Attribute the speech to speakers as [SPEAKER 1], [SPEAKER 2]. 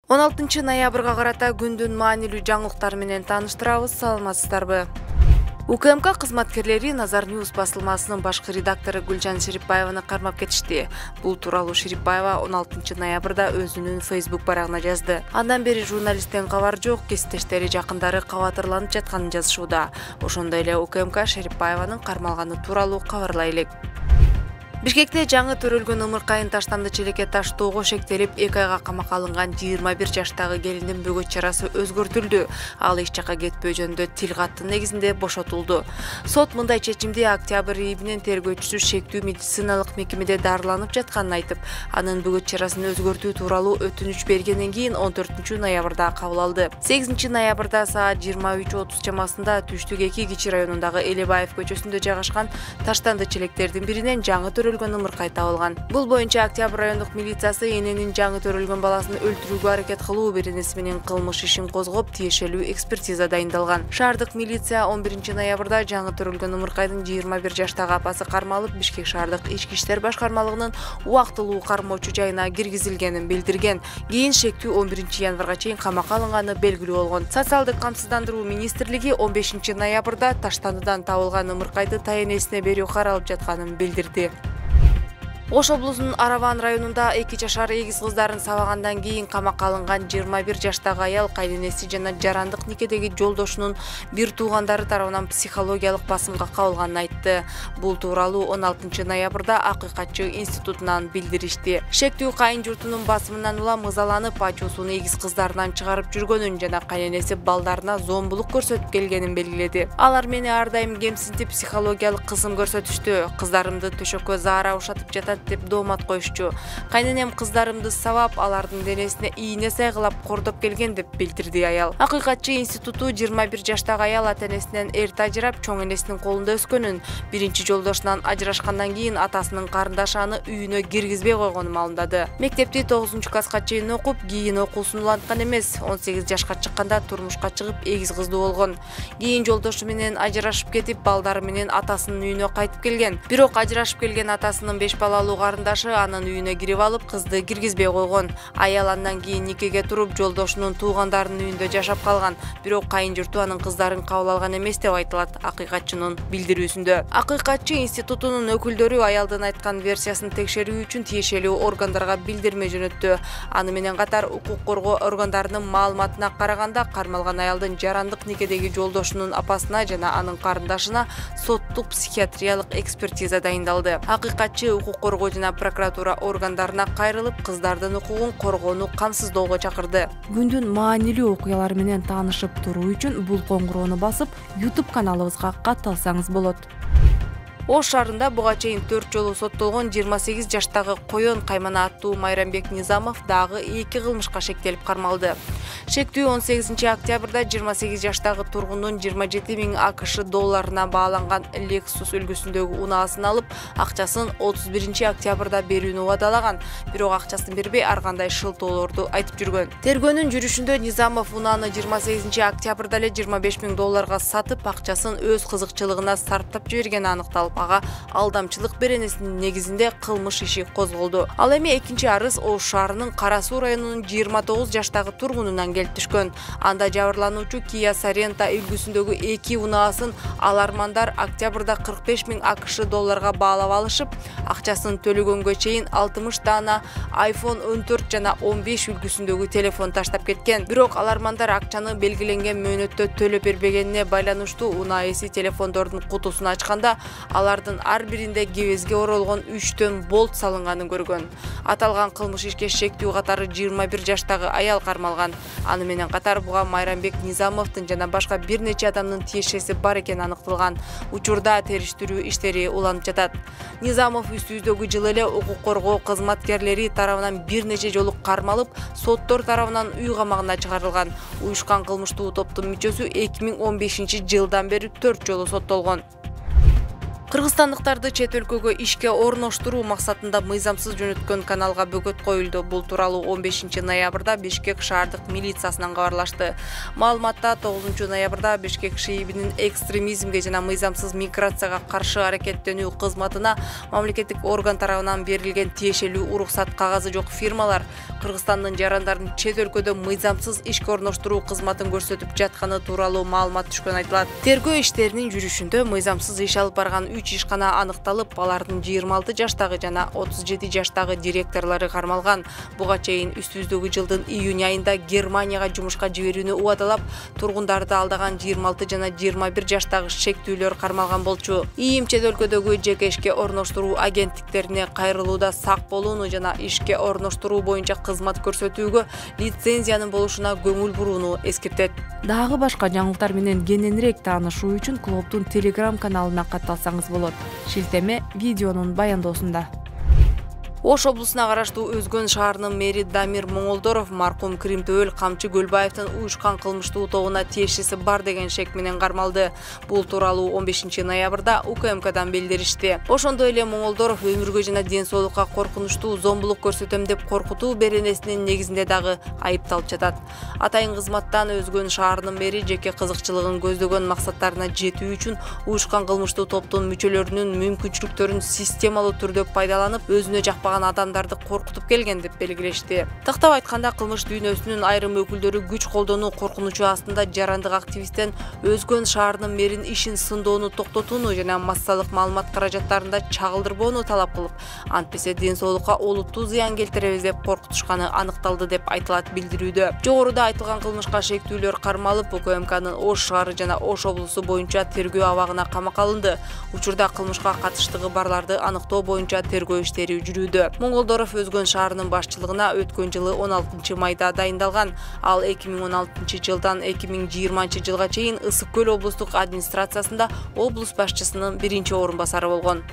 [SPEAKER 1] 16 ноябрга карата күндүн маанилүү жаңылыктары менен тааныштырабыз. Саламатсыздарбы? УКМК кызматкерлери Назар Ньюс басылмасынын башкы редактору Гүлжан Шерипбаеваны кармап кетишти. Бул тууралуу Шерипбаева 16 ноябрда өзүнүн Facebook барагына жазды. Андан бери журналисттен кабар жок, кесиптештери, жакындары кабатырланып жатканын жазышууда. Ошондой эле УКМК Шерипбаеванын кармалганы тууралуу кабарлай элек. Бишкекте жаңы төрөлгөн ымыркайын таштанды челекке таштоого шектелип, 2 айга камакка алынган 21 жаштагы келиндин бөгөт чарасы өзгөртүлдү. Ал эч жакка кетпөө жөнүндө тил каттын негизинде бошотулду. Сот мындай чечимди октябрь ИИБнин тергөөчүсү шектүү медициналык мекемеде дарыланып жатканын айтып, анын бөгөт чарасын өзгөртүү тууралуу өтүнүч бергенден кийин 14 ноябрда кабыл алды. 8 ноябрда саат 23:30 чамасында Түштүк 2 кичи районундагы Элебаев көчөсүндө жайгашкан таштанды челектердин биринен жаңы төрөлгөн ымыркай табылган. Бул боюнча Октябрь райондук милициясы эненин жаңы төрөлгөн баласын өлтүрүүгө аракет кылуу беренеси менен кылмыш ишин козгоп, тиешелүү экспертиза дайындалган. Шаардык милиция 11 ноябрда жаңы төрөлгөн ымыркайдын 21 жаштагы апасы кармалып, Бишкек шаардык ички иштер башкармалыгынын убактылуу кармоочу жайына киргизилгенин билдирген. Кийин шектүү 11 январга чейин камакка алынганы белгилүү болгон. Социалдык камсыздандыруу министрлиги 15 ноябрда таштандыдан табылган ымыркайды таянесине берүү каралып жатканын билдирди. Ош облусунун Араван районунда 2 жашар эгиз кыздарын сабагандан кийин камакка алынган 21 жаштагы аял кайненеси жана жарандык никедеги жолдошунун бир туугандары тарабынан психологиялык басымга кабылганын айтты. Бул тууралуу 16 ноябрда Акыйкатчы институтунан билдиришти. Шектүү кайын журтунун басымынан улам ызаланып, ачуусун эгиз кыздарынан чыгарып жүргөнүн жана кайненеси балдарына зомбулук көрсөтүп келгенин белгиледи. Алар мени ар дайым кемсинтип, психологиялык кысым көрсөтүштү. Кыздарымды төшөккө заара ушатып жатат деп доомат коюшчу. Кайненем кыздарымды сабап, алардын денесине ийне сайгылап кордоп келген деп билдирди аял. Акыйкатчы институту 21 жаштагы аял ата-энесинен эрте ажырап, чоң энесинин колунда өскөнүн, биринчи жолдошунан ажырашкандан кийин атасынын карындашы аны үйүнө киргизбей койгонун маалымдады. Мектепти 9-класска чейин окуп, кийин окуусун уланткан эмес. 18 жашка чыкканда турмушка чыгып, эгиз кыздуу болгон. Кийин жолдошу менен ажырашып кетип, балдары менен атасынын үйүнө кайтып келген. Бирок ажырашып келген атасынын 5 балалуу карындашы анын үйүнө кирип алып, кызды киргизбей койгон. Аял андан кийин никеге туруп, жолдошунун туугандарынын үйүндө жашап калган. Бирок кайын журту анын кыздарын кабыл алган эмес деп айтылат Акыйкатчынын билдирүүсүндө. Акыйкатчы институтунун өкүлдөрү аялдын айткан версиясын текшерүү үчүн тиешелүү органдарга билдирме жөнөттү. Аны менен катар укук коргоо органдарынын маалыматына караганда, кармалган аялдын жарандык никедеги жолдошунун апасына жана анын карындашына соттук психиатриялык экспертиза дайындалды. Акыйкатчы укук коргоо жана прокуратура органдарына кайрылып, кыздардын укугун коргоону камсыздоого чакырды. Күндүн маанилүү окуялары менен таанышып туруу үчүн бул коңгуроону басып, YouTube каналыбызга катталсаңыз болот. Ош шаарында буга чейин 4 жолу соттолгон 28 жаштагы Коён Каймана аттуу Майрамбек Низамов дагы 2 кылмышка шектелип кармалды. Шектүү 18 октябрда 28 жаштагы тургундун 27 000 АКШ долларына бааланган Lexus үлгүсүндөгү унаасын алып, акчасын 31 октябрда берүүнү убадалаган. Бирок акчасын бербей, ар кандай шылтоолорду айтып жүргөн. Тергөөнүн жүрүшүндө Низамов унааны 28 октябрда эле 25 000 долларга сатып, акчасын өз кызыкчылыгына сарптап жибергени аныкталып, ага алдамчылык беренесинин негизинде кылмыш иши козголду. Ал эми экинчи арыз Ош шаарынын Кара Суу районунун 29 жаштагы тургунунан келип түшкөн. Анда жабырлануучу Kia Sorento үлгүсүндөгү 2 унаасын алармандар октябрда 45 000 АКШ долларга баалап алышып, акчасын төлөгөнгө чейин 60 дана iPhone 14 жана 15 үлгүсүндөгү телефон таштап кеткен. Бирок алармандар акчаны белгиленген мөөнөттө төлөп бербегенине байланыштуу унаа ээси телефондордун кутусун ачканда, алардын ар биринде кебезге оролгон 3 болт салынганын көргөн. Аталган кылмыш ишке шектүү катары 21 жаштагы аял кармалган. Аны менен катар буга Майрамбек Низамовдун жана башка бир нече адамдын тиешеси бар экени аныкталган. Учурда териштирүү иштери уланып жатат. Низамов үстүбүздөгү жылы эле укук коргоо кызматкерлери тарабынан бир нече жолу кармалып, соттор тарабынан үй камагына чыгарылган. Уюшкан кылмыштуу топтун мүчөсү 2015 жылдан бери 4 жолу соттолгон. Кыргызстандыктарды чет өлкөгө ишке орноштуруу максатында мыйзамсыз жөнөткөн каналга бөгөт коюлду. Бул тууралуу 15 ноябрда Бишкек шаардык милициясынан кабарлашты. Маалыматта 9 ноябрда Бишкек шейбинин экстремизмге жана мыйзамсыз миграцияга каршы аракеттенүү кызматына мамлекеттик орган тарабынан берилген тиешелүү уруксат кагазы жок фирмалар Кыргызстандын жарандарын чет өлкөдө мыйзамсыз ишке орноштуруу кызматын көрсөтүп жатканы тууралуу маалымат түшкөн айтылат. Тергөө иштеринин жүрүшүндө мыйзамсыз иш алып барган 3 ишкана аныкталып, алардын 26 жаштагы жана 37 жаштагы директорлору кармалган. Буга чейин үстүбүздөгү жылдын июнь айында Германияга жумушка жиберүүнү убадалап, тургундарды алдаган 26 жана 21 жаштагы шектүүлөр кармалган болчу. ИИМ чет өлкөдөгү жеке ишке орноштуруу агенттиктерине кайрылууда сак болууну жана ишке орноштуруу боюнча кызмат көрсөтүүгө лицензиянын болушуна көңүл бурууну эскертет. Дагы башка жаңылыктар менен кененирээк таанышуу үчүн клубдун Telegram каналына катталсаңыз болот. Шилтеме видеонун баяндоосунда. Ош облусуна караштуу Өзгөн шаарынын мэри Дамир Моңолдоров маркум Кримтөөл Камчы Көлбаевдин уюшкан кылмыштуу тобуна тиешеси бар деген шек менен кармалды. Бул тууралуу 15 ноябрда УКМКдан билдиришти. Ошондой эле Моңолдоров өмүргө жана ден соолукка коркунучтуу зомбулук көрсөтөм деп коркутуу беренесинин негизинде дагы айыпталып жатат. Атайын кызматтан Өзгөн шаарынын мэри жеке кызыкчылыгын көздөгөн максаттарына жетүү үчүн уюшкан кылмыштуу топтун мүчөлөрүнүн мүмкүнчүлүктөрүн системалуу түрдө пайдаланып, өзүнө жакпаган адамдарды коркутуп келген деп белгилешти. Тактап айтканда, кылмыш дүйнөсүнүн айрым өкүлдөрү күч колдонуу коркунучу астында жарандык активисттен Өзгөн шаарынын мэрин ишин сындоону токтотууну жана массалык маалымат каражаттарында чагылдырбоону талап кылып, антпесе ден соолукка олуттуу зыян келтиребиз деп коркутушканы аныкталды деп айтылат билдирүүдө. Жогоруда айтылган кылмышка шектүүлөр кармалып, УКМКнын Ош шаары жана Ош облусу боюнча тергөө абагына камакка алынды. Учурда кылмышка катыштыгы барларды аныктоо боюнча тергөө иштери жүрүүдө. Моңолдоров Өзгөн шаарынын башчылыгына өткөн жылы 16 майда дайындалган. Ал 2016 жылдан 2020 жылга чейин Ысык Көл облустук администрациясында облус башчысынын биринчи орун басары болгон.